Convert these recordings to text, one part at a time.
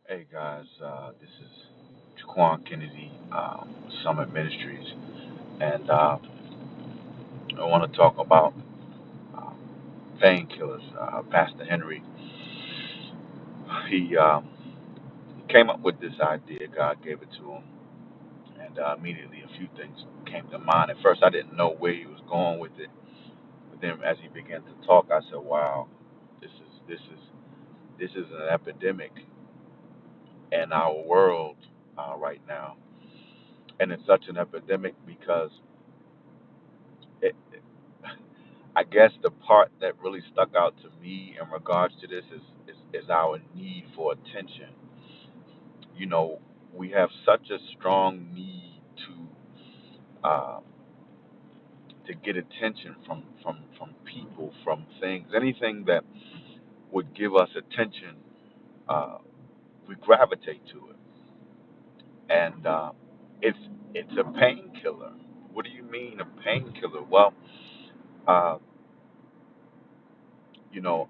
Hey guys, this is Jaquan Kennedy, Summit Ministries, and I want to talk about uh, painkillers. Pastor Henry, he came up with this idea. God gave it to him, and immediately a few things came to mind. At first, I didn't know where he was going with it, but then as he began to talk, I said, "Wow, this is an epidemic in our world right now, and it's such an epidemic because." It, I guess the part that really stuck out to me in regards to this is our need for attention. You know, we have such a strong need to get attention from people, from things, anything that would give us attention. Uh, we gravitate to it, and it's it's a painkiller. What do you mean a painkiller? Well, uh, you know,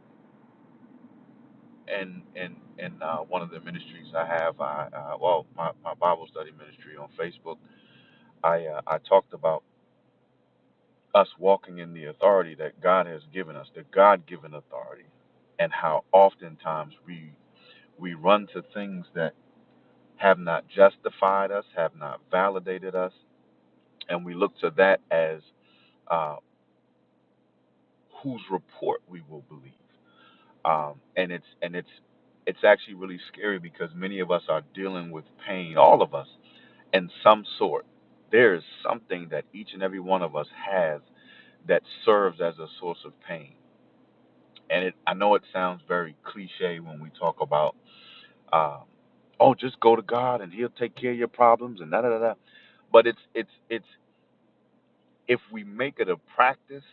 and one of the ministries I have, my Bible study ministry on Facebook, I talked about us walking in the authority that God has given us, the God-given authority, and how oftentimes we run to things that have not justified us, have not validated us, and we look to that as uh, whose report we will believe. And it's actually really scary because many of us are dealing with pain, all of us in some sort. There is something that each and every one of us has that serves as a source of pain. And I know it sounds very cliche when we talk about, uh, oh, just go to God and He'll take care of your problems and da da da. Da. But it's if we make it a practice,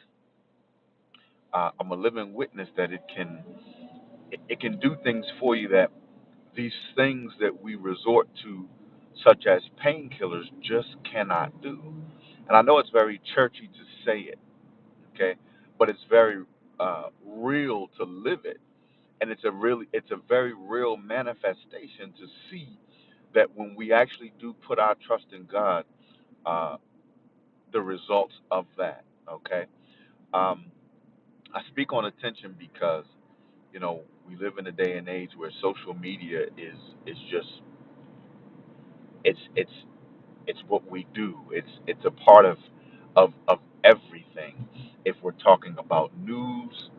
I'm a living witness that it can do things for you that these things that we resort to, such as painkillers, just cannot do. And I know it's very churchy to say it, okay, but it's very real to live it, and it's a very real manifestation to see that when we actually do put our trust in God, uh, the results of that, okay. Um, I speak on attention because we live in a day and age where social media is just it's it's what we do. It's a part of everything. If we're talking about news,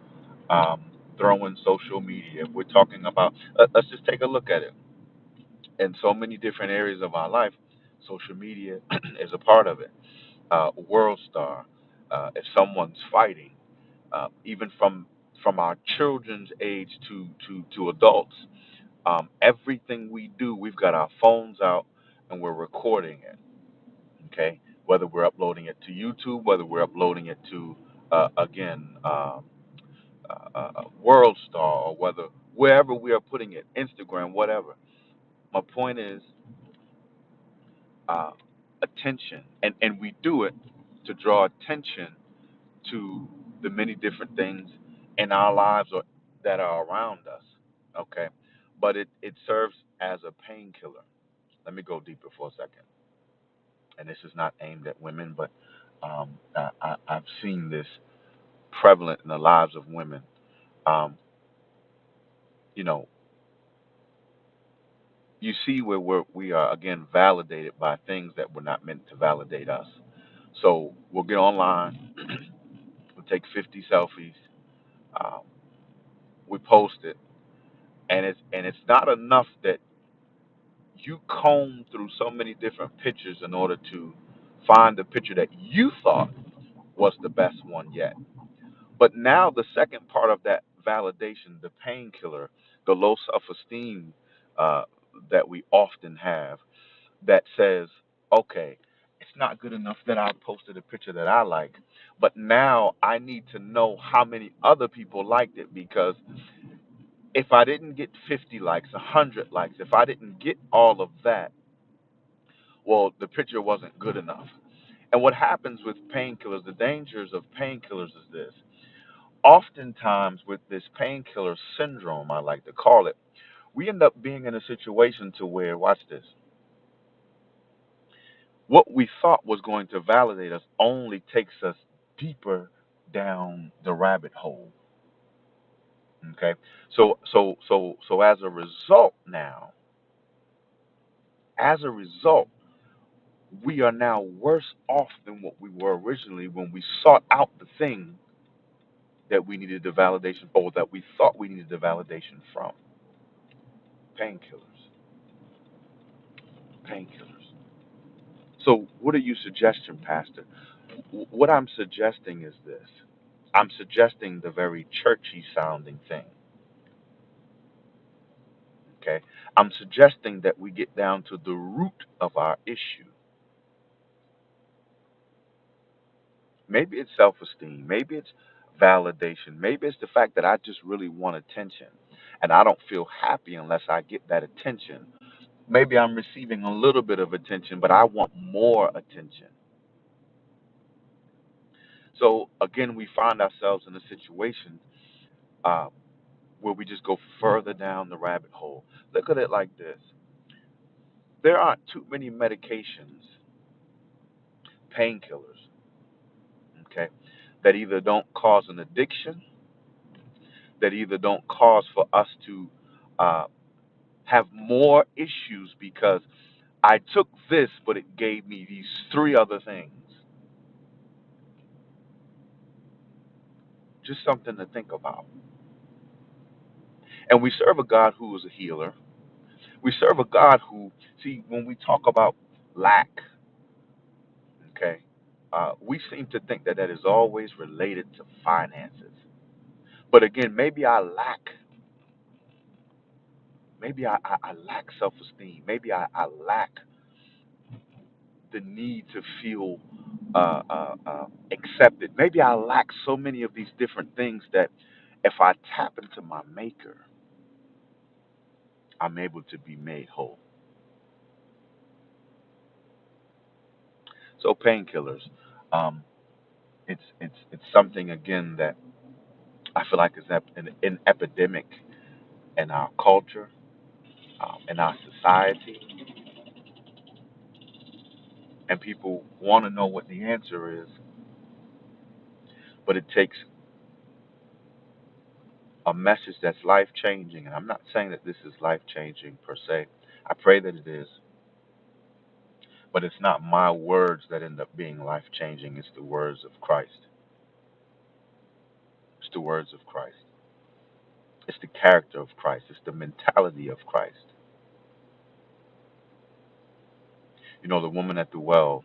um, throw in social media. If we're talking about, let's just take a look at it. In so many different areas of our life, social media is a part of it. World star. If someone's fighting, even from our children's age to adults, everything we do, we've got our phones out and we're recording it. Okay, whether we're uploading it to YouTube, whether we're uploading it to again World Star, or whether wherever we are putting it, Instagram, whatever. My point is uh, attention, and we do it to draw attention to the many different things in our lives or that are around us. Okay, but it serves as a painkiller. Let me go deeper for a second, and this is not aimed at women, but I've seen this prevalent in the lives of women. Um, you know, you see where we are again validated by things that were not meant to validate us. So we'll get online, we'll take 50 selfies, um, we post it, and it's not enough that you comb through so many different pictures in order to find the picture that you thought was the best one yet. But now the second part of that validation, the painkiller, the low self-esteem uh, that we often have, that says, okay, it's not good enough that I posted a picture that I like, but now I need to know how many other people liked it, because if I didn't get 50 likes, 100 likes, if I didn't get all of that, well, the picture wasn't good enough. And what happens with painkillers, the dangers of painkillers is this. Oftentimes with this painkiller syndrome, I like to call it, We end up being in a situation to where, watch this, what we thought was going to validate us only takes us deeper down the rabbit hole. Okay, so as a result now, as a result, we are now worse off than what we were originally when we sought out the thing that we needed the validation for, that we thought we needed the validation from. Painkillers. Painkillers. So, what are you suggesting, Pastor? What I'm suggesting is this. I'm suggesting the very churchy sounding thing. Okay? I'm suggesting that we get down to the root of our issue. Maybe it's self esteem. Maybe it's validation. Maybe it's the fact that I just really want attention. And I don't feel happy unless I get that attention. Maybe I'm receiving a little bit of attention, but I want more attention. So again, we find ourselves in a situation uh, where we just go further down the rabbit hole. Look at it like this: there aren't too many medications, painkillers, okay, that either don't cause an addiction, that either don't cause for us to uh, have more issues because I took this, but it gave me these three other things. Just something to think about. And we serve a God who is a healer. We serve a God who, see, when we talk about lack, okay, we seem to think that that is always related to finances. But again, maybe I lack self-esteem. Maybe I lack the need to feel accepted. Maybe I lack so many of these different things that if I tap into my maker, I'm able to be made whole. So painkillers, um, it's something again that I feel like is an epidemic in our culture, in our society, and people want to know what the answer is, but it takes a message that's life changing. And I'm not saying that this is life changing per se. I pray that it is, but it's not my words that end up being life changing. It's the words of Christ. It's the words of Christ. It's the character of Christ. It's the mentality of Christ. You know, the woman at the well,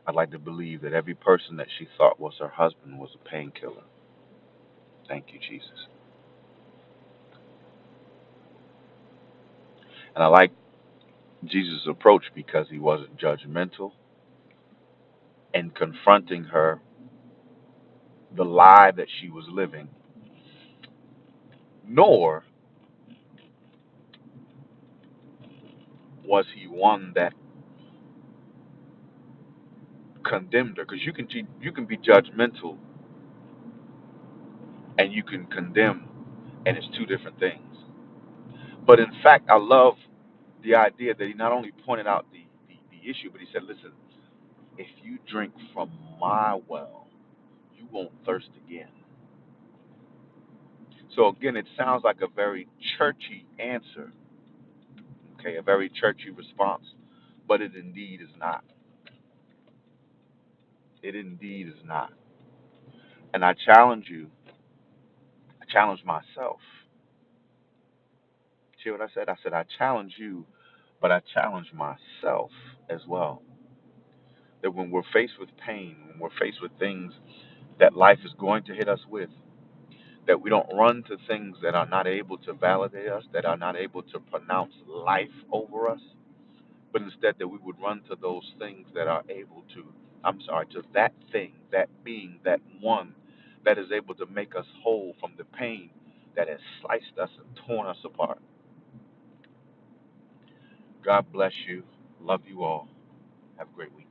I'd like to believe that every person that she thought was her husband was a painkiller. Thank you, Jesus. And I like Jesus' approach because he wasn't judgmental in confronting her, the lie that she was living, nor was he one that condemned her. Because you can be judgmental and you can condemn, and it's two different things. But in fact, I love the idea that he not only pointed out the issue, but he said, listen, if you drink from my well, you won't thirst again. So again, it sounds like a very churchy answer, okay, a very churchy response, but it indeed is not. It indeed is not. And I challenge you, I challenge myself. See what I said? I said I challenge you, but I challenge myself as well. That when we're faced with pain, when we're faced with things that life is going to hit us with, that we don't run to things that are not able to validate us, that are not able to pronounce life over us, but instead that we would run to those things that are able to, I'm sorry, to that thing, that being, that one that is able to make us whole from the pain that has sliced us and torn us apart. God bless you. Love you all. Have a great week.